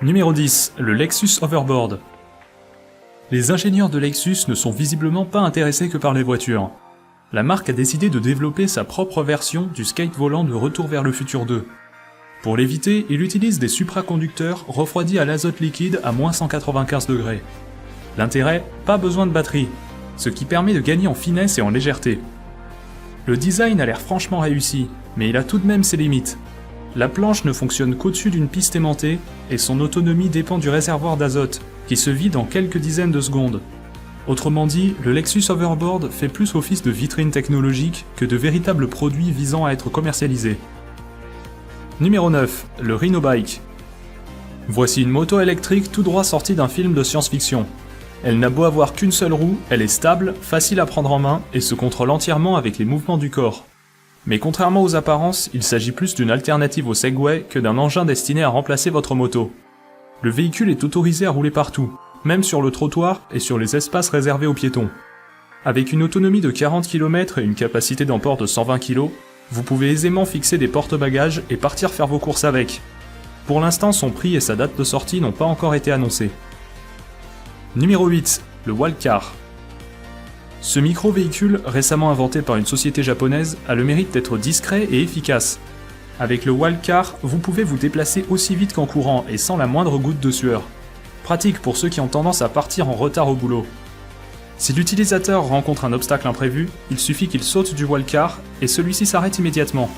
Numéro 10, le Lexus Hoverboard. Les ingénieurs de Lexus ne sont visiblement pas intéressés que par les voitures. La marque a décidé de développer sa propre version du skate volant de Retour vers le futur 2. Pour l'éviter, il utilise des supraconducteurs refroidis à l'azote liquide à moins 195 degrés. L'intérêt, pas besoin de batterie, ce qui permet de gagner en finesse et en légèreté. Le design a l'air franchement réussi, mais il a tout de même ses limites. La planche ne fonctionne qu'au-dessus d'une piste aimantée, et son autonomie dépend du réservoir d'azote, qui se vide en quelques dizaines de secondes. Autrement dit, le Lexus Hoverboard fait plus office de vitrine technologique que de véritable produit visant à être commercialisé. Numéro 9, le Rhino Bike. Voici une moto électrique tout droit sortie d'un film de science-fiction. Elle n'a beau avoir qu'une seule roue, elle est stable, facile à prendre en main et se contrôle entièrement avec les mouvements du corps. Mais contrairement aux apparences, il s'agit plus d'une alternative au Segway que d'un engin destiné à remplacer votre moto. Le véhicule est autorisé à rouler partout, même sur le trottoir et sur les espaces réservés aux piétons. Avec une autonomie de 40 km et une capacité d'emport de 120 kg, vous pouvez aisément fixer des porte-bagages et partir faire vos courses avec. Pour l'instant, son prix et sa date de sortie n'ont pas encore été annoncés. Numéro 8, le Walkcar. Ce micro-véhicule, récemment inventé par une société japonaise, a le mérite d'être discret et efficace. Avec le Walkcar, vous pouvez vous déplacer aussi vite qu'en courant et sans la moindre goutte de sueur. Pratique pour ceux qui ont tendance à partir en retard au boulot. Si l'utilisateur rencontre un obstacle imprévu, il suffit qu'il saute du Walkcar et celui-ci s'arrête immédiatement.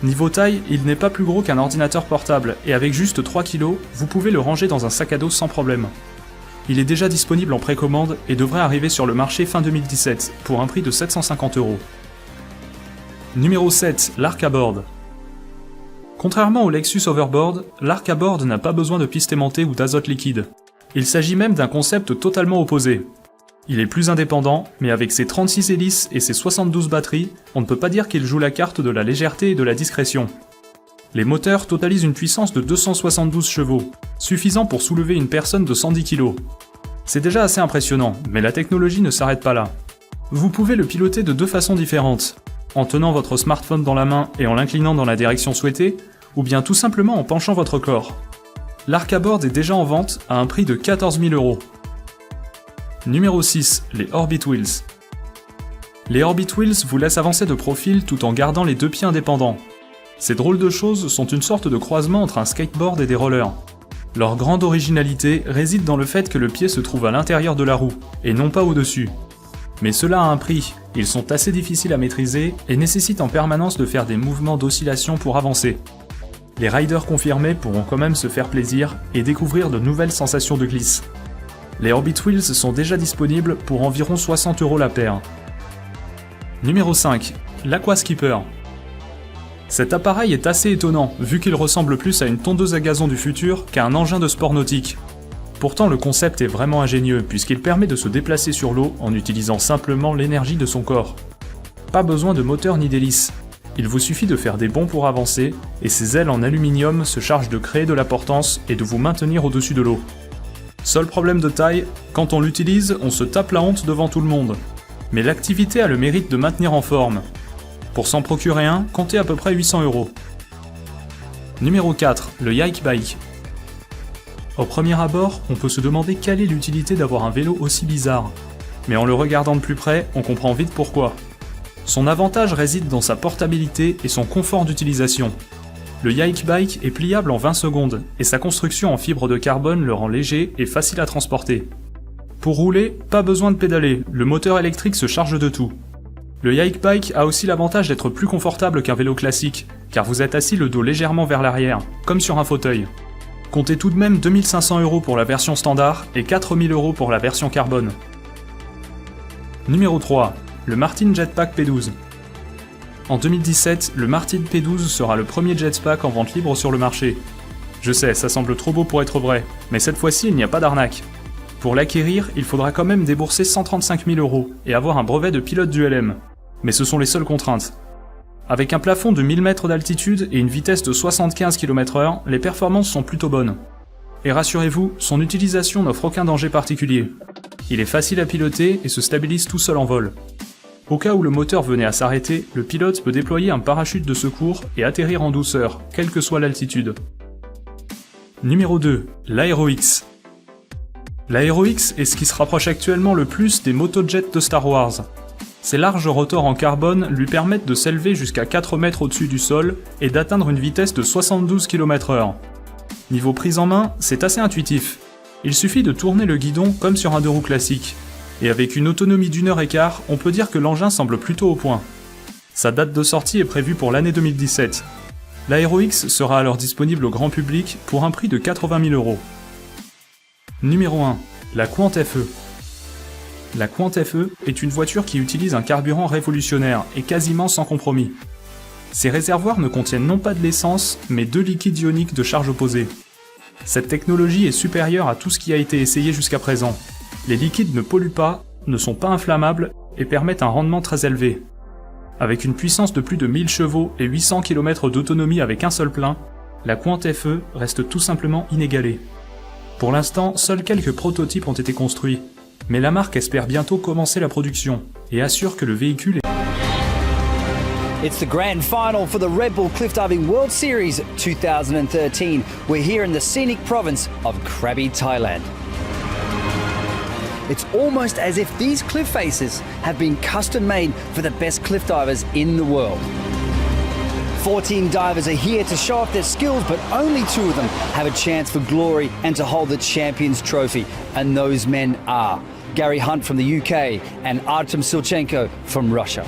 Niveau taille, il n'est pas plus gros qu'un ordinateur portable et avec juste 3 kg, vous pouvez le ranger dans un sac à dos sans problème. Il est déjà disponible en précommande et devrait arriver sur le marché fin 2017 pour un prix de 750 €. Numéro 7, l'Arc à Board. Contrairement au Lexus Hoverboard, l'Arc à Board n'a pas besoin de piste aimantée ou d'azote liquide. Il s'agit même d'un concept totalement opposé. Il est plus indépendant, mais avec ses 36 hélices et ses 72 batteries, on ne peut pas dire qu'il joue la carte de la légèreté et de la discrétion. Les moteurs totalisent une puissance de 272 chevaux, suffisant pour soulever une personne de 110 kg. C'est déjà assez impressionnant, mais la technologie ne s'arrête pas là. Vous pouvez le piloter de deux façons différentes, en tenant votre smartphone dans la main et en l'inclinant dans la direction souhaitée, ou bien tout simplement en penchant votre corps. L'Arc à Board est déjà en vente à un prix de 14 000 €. Numéro 6, les Orbit Wheels. Les Orbit Wheels vous laissent avancer de profil tout en gardant les deux pieds indépendants. Ces drôles de choses sont une sorte de croisement entre un skateboard et des rollers. Leur grande originalité réside dans le fait que le pied se trouve à l'intérieur de la roue, et non pas au-dessus. Mais cela a un prix, ils sont assez difficiles à maîtriser et nécessitent en permanence de faire des mouvements d'oscillation pour avancer. Les riders confirmés pourront quand même se faire plaisir et découvrir de nouvelles sensations de glisse. Les Orbit Wheels sont déjà disponibles pour environ 60 € la paire. Numéro 5, l'Aquaskipper. Cet appareil est assez étonnant, vu qu'il ressemble plus à une tondeuse à gazon du futur qu'à un engin de sport nautique. Pourtant le concept est vraiment ingénieux, puisqu'il permet de se déplacer sur l'eau en utilisant simplement l'énergie de son corps. Pas besoin de moteur ni d'hélice. Il vous suffit de faire des bonds pour avancer, et ses ailes en aluminium se chargent de créer de la portance et de vous maintenir au-dessus de l'eau. Seul problème de taille, quand on l'utilise, on se tape la honte devant tout le monde. Mais l'activité a le mérite de maintenir en forme. Pour s'en procurer un, comptez à peu près 800 €. Numéro 4, le Yike Bike. Au premier abord, on peut se demander quelle est l'utilité d'avoir un vélo aussi bizarre. Mais en le regardant de plus près, on comprend vite pourquoi. Son avantage réside dans sa portabilité et son confort d'utilisation. Le Yike Bike est pliable en 20 secondes, et sa construction en fibre de carbone le rend léger et facile à transporter. Pour rouler, pas besoin de pédaler, le moteur électrique se charge de tout. Le Yike Bike a aussi l'avantage d'être plus confortable qu'un vélo classique, car vous êtes assis le dos légèrement vers l'arrière, comme sur un fauteuil. Comptez tout de même 2500 € pour la version standard et 4000 € pour la version carbone. Numéro 3, le Martin Jetpack P12. En 2017, le Martin P12 sera le premier jetpack en vente libre sur le marché. Je sais, ça semble trop beau pour être vrai, mais cette fois-ci il n'y a pas d'arnaque. Pour l'acquérir, il faudra quand même débourser 135 000 € et avoir un brevet de pilote du LM. Mais ce sont les seules contraintes. Avec un plafond de 1000 mètres d'altitude et une vitesse de 75 km/h, les performances sont plutôt bonnes. Et rassurez-vous, son utilisation n'offre aucun danger particulier. Il est facile à piloter et se stabilise tout seul en vol. Au cas où le moteur venait à s'arrêter, le pilote peut déployer un parachute de secours et atterrir en douceur, quelle que soit l'altitude. Numéro 2, l'Aero-X. L'Aero-X est ce qui se rapproche actuellement le plus des motojets de Star Wars. Ses larges rotors en carbone lui permettent de s'élever jusqu'à 4 mètres au-dessus du sol et d'atteindre une vitesse de 72 km/h. Niveau prise en main, c'est assez intuitif. Il suffit de tourner le guidon comme sur un 2 roues classique. Et avec une autonomie d'1h15, on peut dire que l'engin semble plutôt au point. Sa date de sortie est prévue pour l'année 2017. L'Aero-X sera alors disponible au grand public pour un prix de 80 000 €. Numéro 1. La Quant FE. La Quant FE est une voiture qui utilise un carburant révolutionnaire et quasiment sans compromis. Ses réservoirs ne contiennent non pas de l'essence, mais 2 liquides ioniques de charge opposée. Cette technologie est supérieure à tout ce qui a été essayé jusqu'à présent. Les liquides ne polluent pas, ne sont pas inflammables et permettent un rendement très élevé. Avec une puissance de plus de 1000 chevaux et 800 km d'autonomie avec un seul plein, la Quant FE reste tout simplement inégalée. Pour l'instant, seuls quelques prototypes ont été construits, mais la marque espère bientôt commencer la production et assure que le véhicule est... It's the grand final for the Red Bull Cliff Diving World Series 2013. We're here in the scenic province of Krabi, Thailand. It's almost as if these cliff faces have been custom made for the best cliff divers in the world. 14 divers are here to show off their skills, but only 2 of them have a chance for glory and to hold the Champions Trophy. And those men are Gary Hunt from the UK and Artem Silchenko from Russia.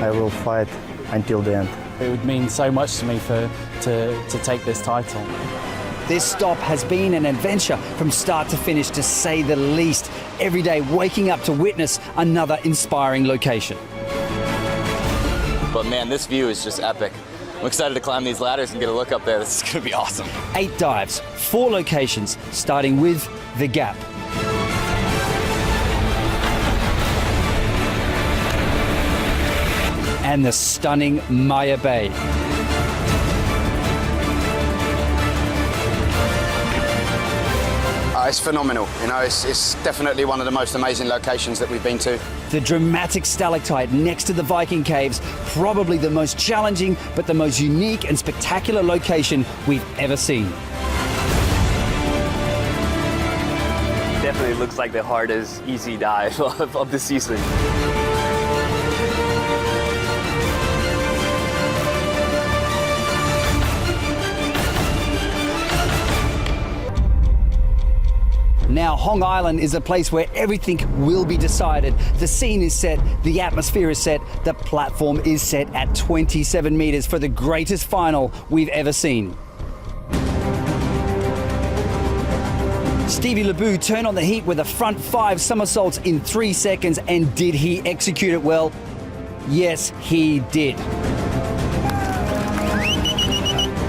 I will fight until the end. It would mean so much to me to take this title. This stop has been an adventure from start to finish, to say the least. Every day waking up to witness another inspiring location. But man, this view is just epic. I'm excited to climb these ladders and get a look up there. This is going to be awesome. 8 dives, 4 locations, starting with The Gap. And the stunning Maya Bay. It's phenomenal, you know, it's definitely one of the most amazing locations that we've been to. The dramatic stalactite next to the Viking Caves, probably the most challenging but the most unique and spectacular location we've ever seen. Definitely looks like the hardest easy dive of the season. Now, Hong Island is a place where everything will be decided. The scene is set, the atmosphere is set, the platform is set at 27 meters for the greatest final we've ever seen. Stevie Lebeau turned on the heat with a front 5 somersaults in 3 seconds, and did he execute it well? Yes, he did.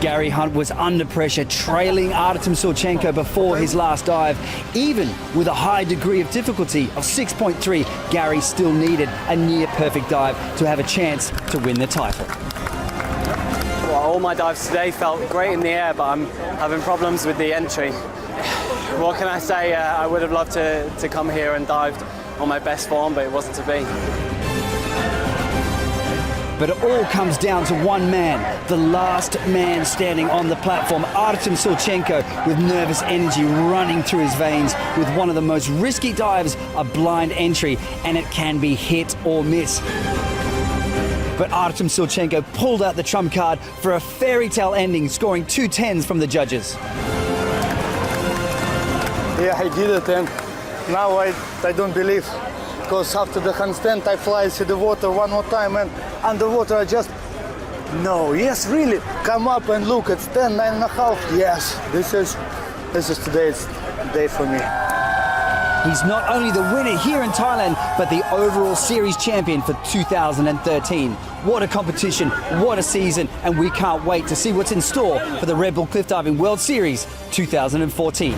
Gary Hunt was under pressure, trailing Artem Silchenko before his last dive. Even with a high degree of difficulty of 6.3, Gary still needed a near-perfect dive to have a chance to win the title. Well, all my dives today felt great in the air, but I'm having problems with the entry. What can I say? I would have loved to come here and dived on my best form, but it wasn't to be. But it all comes down to one man, the last man standing on the platform, Artem Silchenko, with nervous energy running through his veins, with one of the most risky dives, a blind entry, and it can be hit or miss. But Artem Silchenko pulled out the trump card for a fairy tale ending, scoring 2 10s from the judges. Yeah, I did it, and now I don't believe. Because after the handstand, I fly through the water one more time, and underwater I just, no, yes, really, come up and look, it's 10, 9.5, yes, this is today's day for me. He's not only the winner here in Thailand, but the overall series champion for 2013. What a competition, what a season, and we can't wait to see what's in store for the Red Bull Cliff Diving World Series 2014.